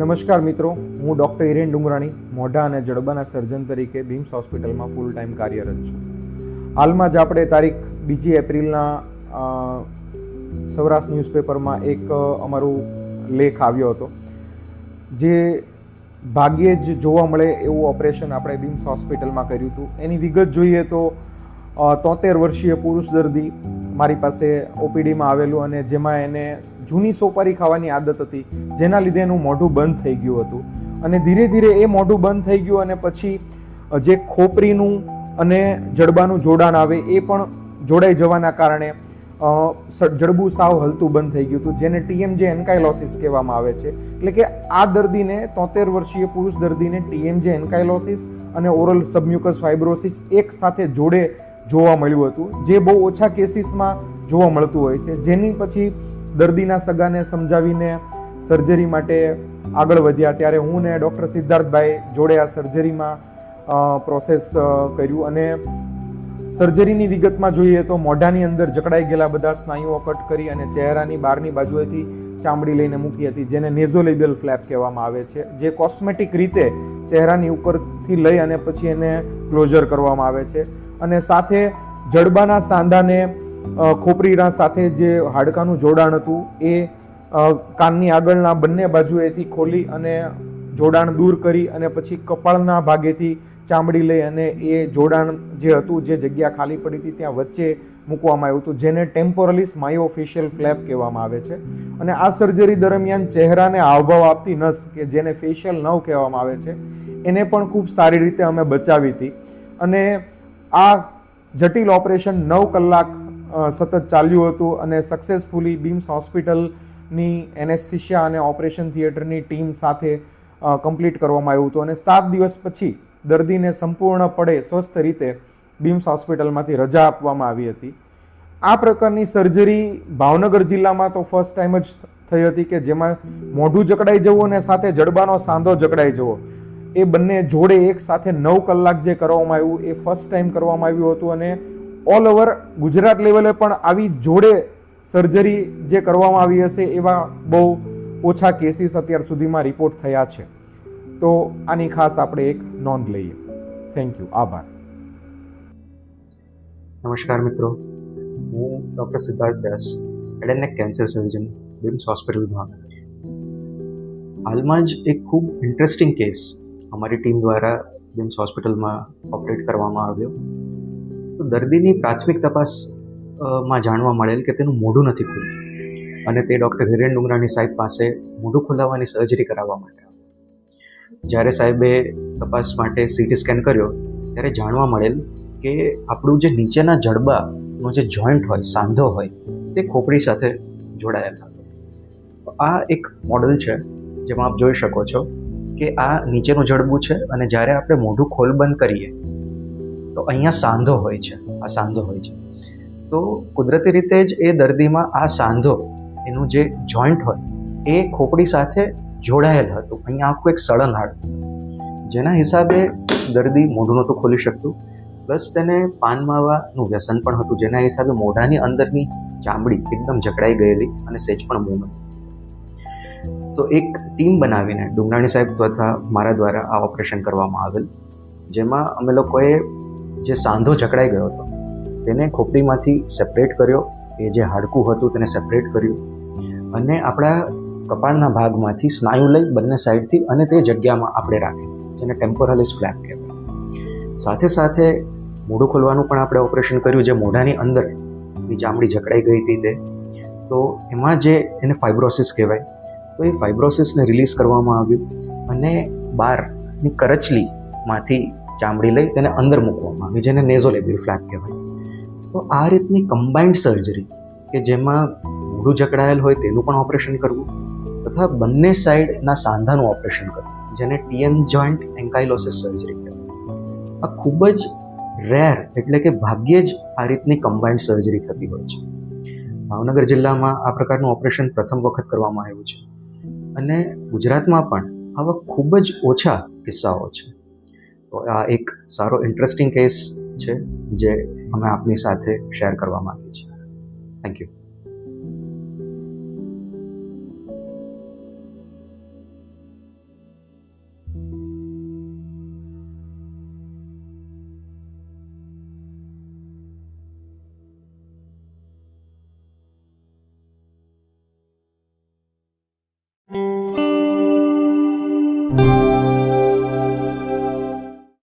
નમસ્કાર મિત્રો, હું ડૉક્ટર હિરેન ડુંગરાણી મોઢા અને જડબાના સર્જન તરીકે બીમ્સ હોસ્પિટલમાં ફૂલ ટાઈમ કાર્યરત છું. હાલમાં જ આપણે તારીખ 2 એપ્રિલના સૌરાષ્ટ્ર ન્યૂઝપેપરમાં એક અમારું લેખ આવ્યો હતો, જે ભાગ્યે જ જોવા મળે એવું ઓપરેશન આપણે બીમ્સ હોસ્પિટલમાં કર્યું હતું. એની વિગત જોઈએ તો 73 વર્ષીય પુરુષ દર્દી મારી પાસે ઓપીડીમાં આવેલું, અને જેમાં એને જૂની સોપારી ખાવાની આદત હતી, જેના લીધે એનું મોઢું બંધ થઈ ગયું હતું. અને ધીરે ધીરે એ મોઢું બંધ થઈ ગયું, અને પછી જે ખોપરીનું અને જડબાનું જોડાણ આવે એ પણ જોડાઈ જવાના કારણે જડબું સાવ હલતું બંધ થઈ ગયું હતું, જેને TMJ એન્કાઇલોસિસ કહેવામાં આવે છે. એટલે કે આ દર્દીને 73 વર્ષીય પુરુષ દર્દીને TMJ એન્કાઇલોસિસ અને ઓરલ સબમ્યુકસ ફાઇબ્રોસિસ એક સાથે જોડે જોવા મળ્યું હતું, જે બહુ ઓછા કેસીસમાં જોવા મળતું હોય છે. જેની પછી દર્દીના સગાને સમજાવીને સર્જરી માટે આગળ વધ્યા. ત્યારે હું ને ડૉક્ટર સિદ્ધાર્થભાઈ જોડે આ સર્જરીમાં પ્રોસેસ કર્યું. અને સર્જરીની વિગતમાં જોઈએ તો મોઢાની અંદર જકડાઈ ગયેલા બધા સ્નાયુઓ કટ કરી અને ચહેરાની બહારની બાજુએથી ચામડી લઈને મૂકી હતી, જેને નેઝોલેબિયલ ફ્લેપ કહેવામાં આવે છે, જે કોસ્મેટિક રીતે ચહેરાની ઉપરથી લઈ અને પછી એને ક્લોઝર કરવામાં આવે છે. અને સાથે જડબાના સાંધાને ખોપરીના સાથે જે હાડકાનું જોડાણ હતું એ કાનની આગળના બંને બાજુએથી ખોલી અને જોડાણ દૂર કરી અને પછી કપાળના ભાગેથી ચામડી લઈ અને એ જોડાણ જે હતું, જે જગ્યા ખાલી પડી હતી ત્યાં વચ્ચે મૂકવામાં આવ્યું હતું, જેને ટેમ્પોરલિસ માયોફેશિયલ ફ્લેપ કહેવામાં આવે છે. અને આ સર્જરી દરમિયાન ચહેરાને હાવભાવ આપતી નસ, કે જેને ફેશિયલ નર્વ કહેવામાં આવે છે, એને પણ ખૂબ સારી રીતે અમે બચાવી હતી. અને આ જટિલ ઓપરેશન 9 કલાક સતત ચાલ્યું હતું, અને સક્સેસફુલી બીમ્સ હોસ્પિટલની એનેસ્થેશિયા અને ઓપરેશન થિયેટરની ટીમ સાથે કમ્પ્લીટ કરવામાં આવ્યું હતું. અને 7 દિવસ પછી દર્દીને સંપૂર્ણપણે સ્વસ્થ રીતે બીમ્સ હોસ્પિટલમાંથી રજા આપવામાં આવી હતી. આ પ્રકારની સર્જરી ભાવનગર જિલ્લામાં તો ફર્સ્ટ ટાઈમ જ થઈ હતી, કે જેમાં મોઢું જકડાઈ જવું અને સાથે જડબાનો સાંધો જકડાઈ જવો, એ બંને જોડે એક સાથે 9 કલાક જે કરવામાં આવ્યું એ ફર્સ્ટ ટાઈમ કરવામાં આવ્યું હતું. અને ઓલ ઓવર ગુજરાત લેવલે પણ આવી જોડે સર્જરી જે કરવામાં આવી હશે એવા બહુ ઓછા કેસીસ અત્યાર સુધીમાં રિપોર્ટ થયા છે. તો આની ખાસ આપણે એક નોંધ લઈએ. Thank you. આભાર. નમસ્કાર મિત્રો, હું doctor Siddharth Vyas, head and neck cancer surgeon, BIMS hospital Bhavnagar. હાલમાં જ એક ખૂબ ઇન્ટરેસ્ટિંગ કેસ અમારી ટીમ દ્વારા બીમ્સ હોસ્પિટલમાં ઓપરેટ કરવામાં આવ્યો. તો દર્દીની પ્રાથમિક તપાસમાં જાણવા મળેલ કે તેનું મોઢું નથી ખુલતું, અને તે ડૉક્ટર હિરેન ડુંગરાણી સાહેબ પાસે મોઢું ખોલાવવાની સર્જરી કરાવવા માટે આવ્યો. જ્યારે સાહેબે તપાસ માટે CT સ્કેન કર્યો ત્યારે જાણવા મળેલ કે આપણું જે નીચેના જડબાનો જે જોઈન્ટ હોય, સાંધો હોય, તે ખોપરી સાથે જોડાયેલ હતો. આ એક મોડલ છે જેમાં આપ જોઈ શકો છો કે આ નીચેનું જડબું છે, અને જ્યારે આપણે મોઢું ખોલબંધ કરીએ તો અહીંયા સાંધો હોય છે, આ સાંધો હોય છે. તો કુદરતી રીતે જ એ દર્દીમાં આ સાંધો, એનું જે જોઈન્ટ હોય એ ખોપડી સાથે જોડાયેલ હતું. અહીંયા આખું એક સળંગ હાડકું, જેના હિસાબે દર્દી મોઢું નહોતું ખોલી શકતું, પ્લસ તેને પાન માવાનું વ્યસન પણ હતું, જેના હિસાબે મોઢાની અંદરની ચામડી એકદમ જકડાઈ ગયેલી અને સેજ પણ મૂવ નથી. તો એક ટીમ બનાવીને ડુંગરાણી સાહેબ તથા મારા દ્વારા આ ઓપરેશન કરવામાં આવેલ, જેમાં અમે લોકોએ જે સાંધો જકડાઈ ગયો હતો તેને ખોપરીમાંથી સેપરેટ કર્યો, એ જે હાડકું હતું તેને સેપરેટ કર્યું, અને આપણા કપાળના ભાગમાંથી સ્નાયુ લઈ બંને સાઈડથી અને તે જગ્યામાં આપણે રાખી, જેને ટેમ્પોરલિસ ફ્લેપ કહેવાય. સાથે સાથે મોઢું ખોલવાનું પણ આપણે ઓપરેશન કર્યું, જે મોઢાની અંદરની ચામડી જકડાઈ ગઈ હતી તે. તો એમાં જે એને ફાઇબ્રોસિસ કહેવાય, તો એ ફાઇબ્રોસિસને રિલીઝ કરવામાં આવ્યું, અને બહારની કરચલીમાંથી ચામડી લઈ તેને અંદર મૂકવામાં આવી, જેને નેઝોલેબિયલ ફ્લેપ કહેવાય. તો આ રીતની કમ્બાઇન્ડ સર્જરી, કે જેમાં મોઢું જકડાયેલ હોય તેનું પણ ઓપરેશન કરવું, તથા બંને સાઈડના સાંધાનું ઓપરેશન કરવું, જેને TM જોઈન્ટ એન્કાઇલોસિસ સર્જરી કહેવાય. આ ખૂબ જ રેર, એટલે કે ભાગ્યે જ આ રીતની કમ્બાઇન્ડ સર્જરી થતી હોય છે. ભાવનગર જિલ્લામાં આ પ્રકારનું ઓપરેશન પ્રથમ વખત કરવામાં આવ્યું છે, અને ગુજરાતમાં પણ આવા ખૂબ જ ઓછા કિસ્સાઓ છે. તો આ એક સારો ઇન્ટરેસ્ટિંગ કેસ છે જે અમે આપની સાથે શેર કરવા માંગીએ છીએ. Thank you.